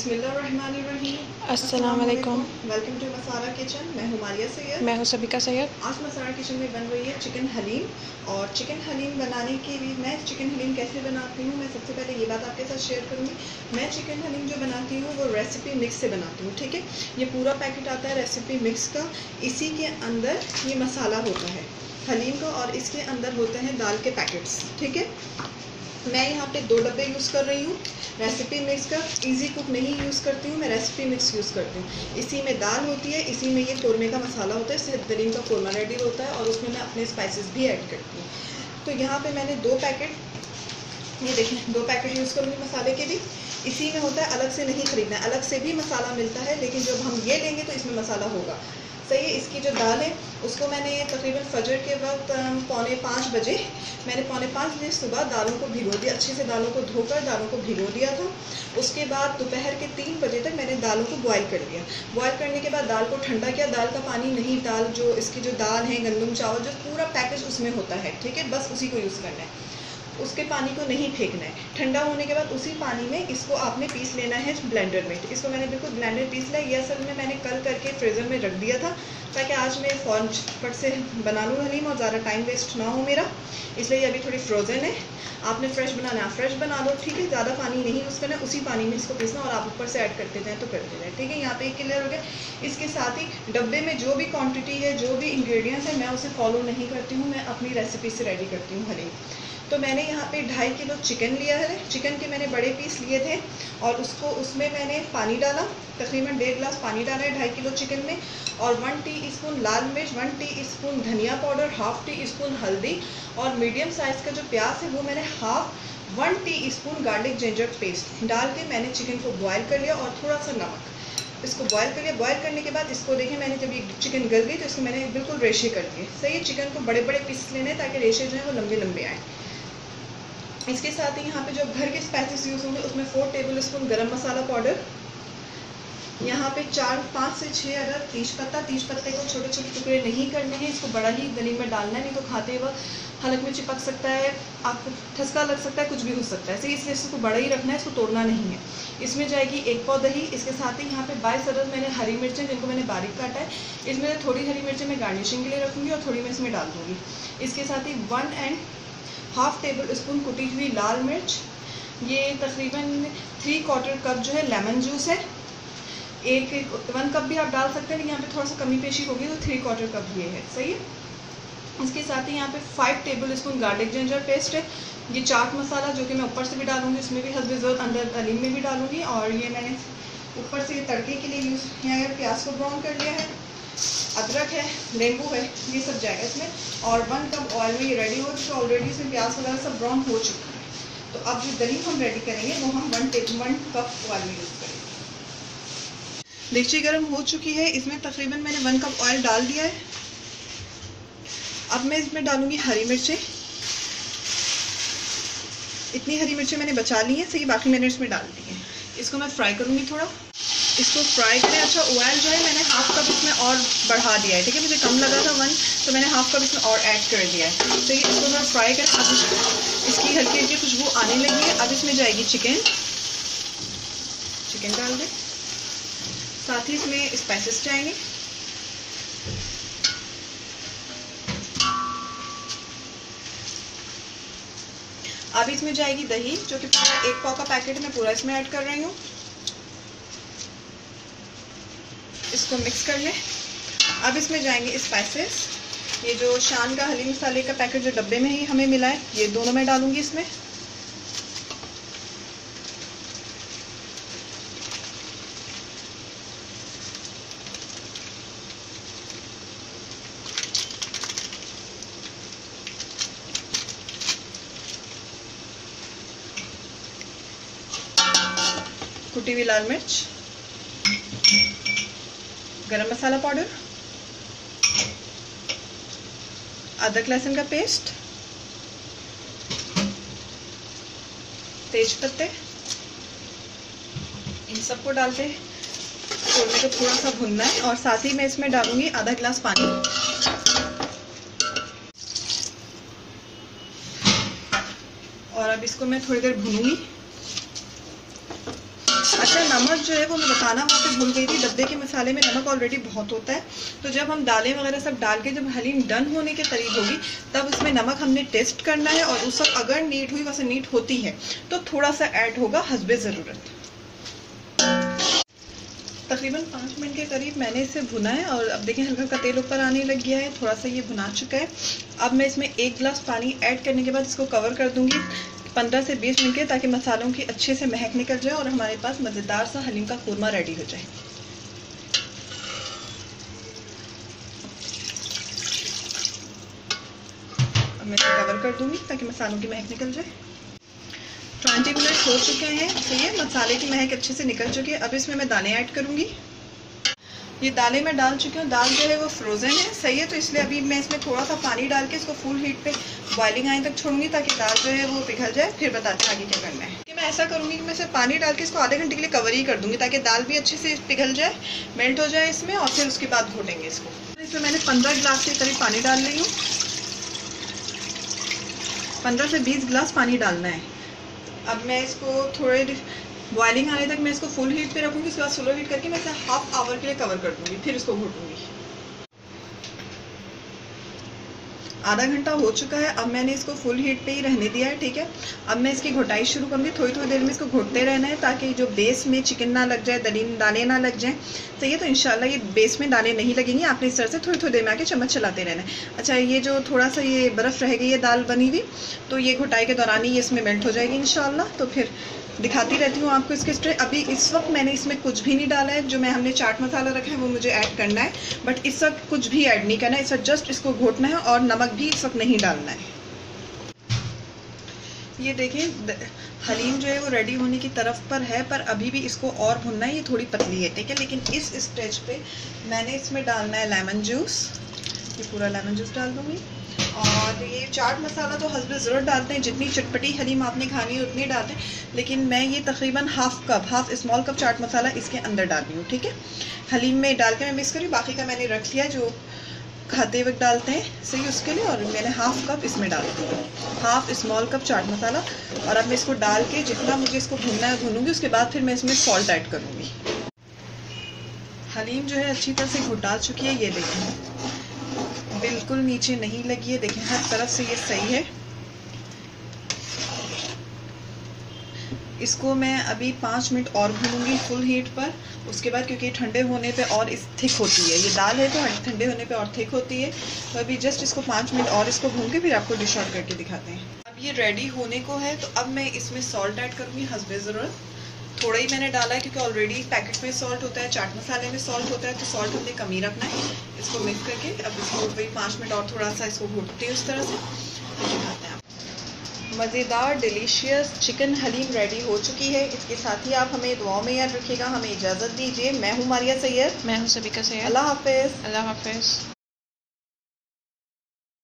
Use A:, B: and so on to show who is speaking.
A: बिस्मिल्लाहिर्रहमानिर्रहीम।
B: अस्सलाम वालेकुम।
A: Welcome to masala kitchen. मैं हूँ मारिया सैयद।
B: मैं हूँ सबिका सैयद।
A: आज मसाला किचन में बन रही है चिकन हलीम। और चिकन हलीम बनाने के लिए मैं चिकन हलीम कैसे बनाती हूँ, मैं सबसे पहले ये बात आपके साथ शेयर करूँगी। मैं चिकन हलीम जो बनाती हूँ वो रेसिपी मिक्स से बनाती हूँ, ठीक है। ये पूरा पैकेट आता है रेसिपी मिक्स का। इसी के अंदर ये मसाला होता है हलीम का और इसके अंदर होते हैं दाल के पैकेट्स, ठीक है। मैं यहाँ पे 2 डब्बे यूज़ कर रही हूँ रेसिपी मिक्स का। इजी कुक नहीं यूज़ करती हूँ, मैं रेसिपी मिक्स यूज़ करती हूँ। इसी में दाल होती है, इसी में ये कौरमे का मसाला होता है, सेहत दलीम का कौरमा रेडी होता है और उसमें मैं अपने स्पाइसेस भी ऐड करती हूँ। तो यहाँ पे मैंने 2 पैकेट, ये देखें 2 पैकेट यूज़ करूँगी मसाले के भी। इसी में होता है, अलग से नहीं ख़रीदना है। अलग से भी मसाला मिलता है, लेकिन जब हम ये लेंगे तो इसमें मसाला होगा, सही है। इसकी जो दाल है उसको मैंने तकरीबन फजर के वक्त 4:45 बजे, मैंने 4:45 बजे सुबह दालों को भिगो दिया, अच्छे से दालों को धोकर दालों को भिगो दिया था। उसके बाद दोपहर के 3 बजे तक मैंने दालों को बॉईल कर लिया। बॉईल करने के बाद दाल को ठंडा किया। दाल का पानी नहीं, दाल जो इसकी जो दाल है गंदम चावल जो पूरा पैकेज उसमें होता है, ठीक है, बस उसी को यूज़ करना है। उसके पानी को नहीं फेंकना है। ठंडा होने के बाद उसी पानी में इसको आपने पीस लेना है ब्लेंडर में। इसको मैंने बिल्कुल ब्लेंडर पीस लिया। ये असल में मैंने कल करके फ्रीज़र में रख दिया था ताकि आज मैं फ़ौरन फट से बना लूँ हलीम और ज़्यादा टाइम वेस्ट ना हो मेरा, इसलिए अभी थोड़ी फ्रोज़न है। आपने फ्रेश बनाना है फ्रेश बना लो, ठीक है। ज़्यादा पानी नहीं यूज़ करना, उसी पानी में इसको पीसना और आप ऊपर से ऐड करते जाएँ तो करते जाएँ, ठीक है। यहाँ पे क्लियर हो गया। इसके साथ ही डब्बे में जो भी क्वांटिटी है, जो भी इंग्रेडिएंट्स है, मैं उसे फॉलो नहीं करती हूँ, मैं अपनी रेसिपी से रेडी करती हूँ हलीम। तो मैंने यहाँ पे 2.5 किलो चिकन लिया है। चिकन के मैंने बड़े पीस लिए थे और उसमें मैंने पानी डाला, तकरीबन 1.5 गिलास पानी डाला है 2.5 किलो चिकन में। और 1 टीस्पून लाल मिर्च, 1 टीस्पून धनिया पाउडर, 1/2 टीस्पून हल्दी और मीडियम साइज़ का जो प्याज है वो मैंने 1 टीस्पून गार्लिक जिंजर पेस्ट डाल के मैंने चिकन को बॉयल कर लिया और थोड़ा सा नमक, इसको बॉयल कर लिया। बॉयल करने के बाद इसको देखें, मैंने जब ये चिकन गल गई तो इसको मैंने बिल्कुल रेशे कर दिए, सही है। चिकन को बड़े बड़े पीस लेने ताकि रेशे जो है वो लंबे लंबे आए। इसके साथ ही यहाँ पे जो घर के स्पाइसेस यूज़ होंगे उसमें 4 टेबलस्पून गरम मसाला पाउडर, यहाँ पे 5 से 6 अदद तेज पत्ते को छोटे छोटे टुकड़े नहीं करने हैं, इसको बड़ा ही गली में डालना है, नहीं तो खाते वक्त हलक में चिपक सकता है, आपको ठसका लग सकता है, कुछ भी हो सकता है, सही। इसलिए इसको बड़ा ही रखना है, इसको तोड़ना नहीं है। इसमें जाएगी 1 पाव दही। इसके साथ ही यहाँ पे 22 अदद मैंने हरी मिर्चें, जिनको मैंने बारीक काटा है। इसमें थोड़ी हरी मिर्चें मैं गार्निशिंग के लिए रखूँगी और थोड़ी मैं इसमें डाल दूँगी। इसके साथ ही 1.5 टेबलस्पून कुटी हुई लाल मिर्च, ये तकरीबन 3/4 कप जो है लेमन जूस है। 1 कप भी आप डाल सकते हैं, लेकिन यहाँ पे थोड़ा सा कमी पेशी होगी तो 3/4 कप ये है, सही है। इसके साथ ही यहाँ पे 5 टेबलस्पून गार्लिक जिंजर पेस्ट है। ये चाट मसाला जो कि मैं ऊपर से भी डालूंगी, इसमें भी हस्बे ज़रूरत अंदर हलीम में भी डालूंगी। और ये मैंने ऊपर से ये तड़के के लिए यूज़ किया है, प्याज को ब्राउन कर लिया है, अदरक है, नींबू है, ये सब जाएगा इसमें। और 1 कप ऑयल में ये रेडी हो चुका, ऑलरेडी इसमें प्याज वगैरह सब ब्राउन हो चुका है। तो अब जो दही हम रेडी करेंगे वो हम 1 कप ऑयल में यूज़ करेंगे। देखिए गर्म हो चुकी है, इसमें तकरीबन मैंने 1 कप ऑयल डाल दिया है। अब मैं इसमें डालूंगी हरी मिर्चें। इतनी हरी मिर्चें मैंने बचा ली हैं, सही, बाकी मैंने इसमें डाल दी है। इसको मैं फ्राई करूँगी थोड़ा, इसको फ्राई करें। अच्छा, ऑयल जो है मैंने 1/2 कप इसमें और बढ़ा दिया है, ठीक है। मुझे कम लगा था 1, तो मैंने 1/2 कप इसमें और ऐड कर दिया है। तो इसको थोड़ा फ्राई करें। अब इसकी हल्की हल्की खुशबू आने लगी है। अब इसमें जाएगी चिकन डाल दें, साथ ही इसमें स्पाइसेस जाएंगे। अब इसमें जाएगी दही, जो कि पूरा 1 पाव का पैकेट में पूरा इसमें ऐड कर रही हूँ। इसको मिक्स कर लें। अब इसमें जाएंगे स्पाइसेस। ये जो शान का हलीम मसाले का पैकेट जो डब्बे में ही हमें मिला है, ये दोनों मैं डालूंगी इसमें। कुटी हुई लाल मिर्च, गरम मसाला पाउडर, अदरक लहसुन का पेस्ट, तेज पत्ते, इन सबको डालते छोड़ने को थोड़ा सा भुनना है। और साथ ही मैं इसमें डालूंगी आधा गिलास पानी। और अब इसको मैं थोड़ी देर भूनूंगी। अच्छा, नमक जो है वो मैं बताना वहाँ पे भूल गई थी, डब्बे के मसाले में नमक ऑलरेडी बहुत होता है, तो जब हम दालें वगैरह सब डाल के जब हलीम डन होने के करीब होगी तब उसमें नमक हमने टेस्ट करना है, और उस वक्त अगर नीट हुई, वैसे नीट होती है तो थोड़ा सा ऐड होगा हस्बे ज़रूरत। तकरीबन 5 मिनट के करीब मैंने इसे भुना है, और अब देखें हल्का हल्का तेल ऊपर आने लग गया है, थोड़ा सा ये भुना चुका है। अब मैं इसमें 1 गिलास पानी ऐड करने के बाद इसको कवर कर दूंगी 15 से 20 मिनट के, ताकि मसालों की अच्छे से महक निकल जाए और हमारे पास मज़ेदार सा हलीम का क़ोरमा रेडी हो जाए। अब मैं इसे कवर कर दूंगी ताकि मसालों की महक निकल जाए। 20 मिनट हो चुके हैं, तो ये मसाले की महक अच्छे से निकल चुकी है। अब इसमें मैं दालें ऐड करूंगी। ये दालें मैं डाल चुकी हूँ, दाल जो है वो फ्रोज़न है, सही है, तो इसलिए अभी मैं इसमें थोड़ा सा पानी डाल के इसको फुल हीट पे बॉइलिंग आने तक छोड़ूंगी, ताकि दाल जो है वो पिघल जाए। फिर बताते हैं आगे क्या करना है। कि मैं ऐसा करूँगी कि मैं सिर्फ पानी डाल के इसको आधे घंटे के लिए कवर ही कर दूँगी, ताकि दाल भी अच्छे से पिघल जाए, मेल्ट हो जाए इसमें, और फिर उसके बाद घोटेंगे इसको। इसमें मैंने 15 गिलास के करीब पानी डाल रही हूँ। 15 से 20 गिलास पानी डालना है। अब मैं इसको थोड़े बॉइलिंग आने तक मैं इसको फुल हीट पे रखूँगी, उसके बाद स्लो हीट करके मैं इसे हाफ आवर के लिए कवर कर दूँगी, फिर इसको घोटूँगी। आधा घंटा हो चुका है, अब मैंने इसको फुल हीट पे ही रहने दिया है, ठीक है। अब मैं इसकी घोटाई शुरू करूँगी, थोड़ी थोड़ी देर में इसको घोटते रहना है, ताकि जो बेस में चिकन ना लग जाए, दाने ना लग जाएँ। तो ये तो इंशाल्लाह ये बेस में दाने नहीं लगेंगी, आपने इस तरह से थोड़ी थोड़ी देर में आके चम्मच चलाते रहना है। अच्छा, ये जो थोड़ा सा ये बर्फ़ रह गई है दाल बनी हुई, तो ये घोटाई के दौरान ही ये इसमें मेल्ट हो जाएगी इंशाल्लाह। तो फिर दिखाती रहती हूँ आपको इसके स्टेप। अभी इस वक्त मैंने इसमें कुछ भी नहीं डाला है, जो हमने चाट मसाला रखा है वो मुझे ऐड करना है, बट इस वक्त कुछ भी ऐड नहीं करना है, इस वक्त जस्ट इसको घोटना है, और नमक भी इस वक्त नहीं डालना है। ये देखें हलीम जो है वो रेडी होने की तरफ पर है, पर अभी भी इसको और भुनना है, ये थोड़ी पतली है, ठीक है। लेकिन इस स्टेज पे मैंने इसमें डालना है लेमन जूस, ये पूरा लेमन जूस डाल दूँगी। और ये चाट मसाला तो हस्बे ज़रूर डालते हैं, जितनी चटपटी हलीम आपने खानी है उतनी डालते हैं, लेकिन मैं ये तकरीबन half small cup chaat masala इसके अंदर डाल रही हूँ, ठीक है। हलीम में डाल के मैं मिक्स करी, बाकी का मैंने रख लिया जो खाते वक्त डालते हैं, सही उसके लिए, और मैंने हाफ कप इसमें डाल दिया, half small cup chaat masala. और अब मैं इसको डाल के जितना मुझे इसको भूनना है भूनूंगी, उसके बाद फिर मैं इसमें सॉल्ट ऐड करूँगी। हलीम जो है अच्छी तरह से घुटा चुकी है, ये देखें बिल्कुल नीचे नहीं लगी है, देखें हर तरफ से ये सही है। इसको मैं अभी 5 मिनट और भूनूंगी फुल हीट पर, उसके बाद क्योंकि ठंडे होने पे और इस थिक होती है, ये दाल है तो ठंडे होने पे और थिक होती है। तो अभी जस्ट इसको 5 मिनट और इसको भून के फिर आपको डिश आउट करके दिखाते हैं। अब ये रेडी होने को है, तो अब मैं इसमें सॉल्ट ऐड करूँगी हस्बे ज़रूरत। थोड़ा ही मैंने डाला है, क्योंकि ऑलरेडी पैकेट में सॉल्ट होता है, चाट मसाले में सॉल्ट होता है, तो सॉल्ट हमने कम ही रखना है। इसको मिक्स करके अब इसको वही 5 मिनट और थोड़ा सा इसको घोटते हैं उस तरह से, तो दिखाते हैं आप। मज़ेदार डिलीशियस चिकन हलीम रेडी हो चुकी है। इसके साथ ही आप हमें दुआओं में याद रखिएगा। हमें इजाज़त दीजिए। मैं हूँ मारिया सैयद।
B: मैं हूँ सबिका सैयद।
A: अल्लाह हाफ़िज़।
B: अल्लाह हाफ़िज़।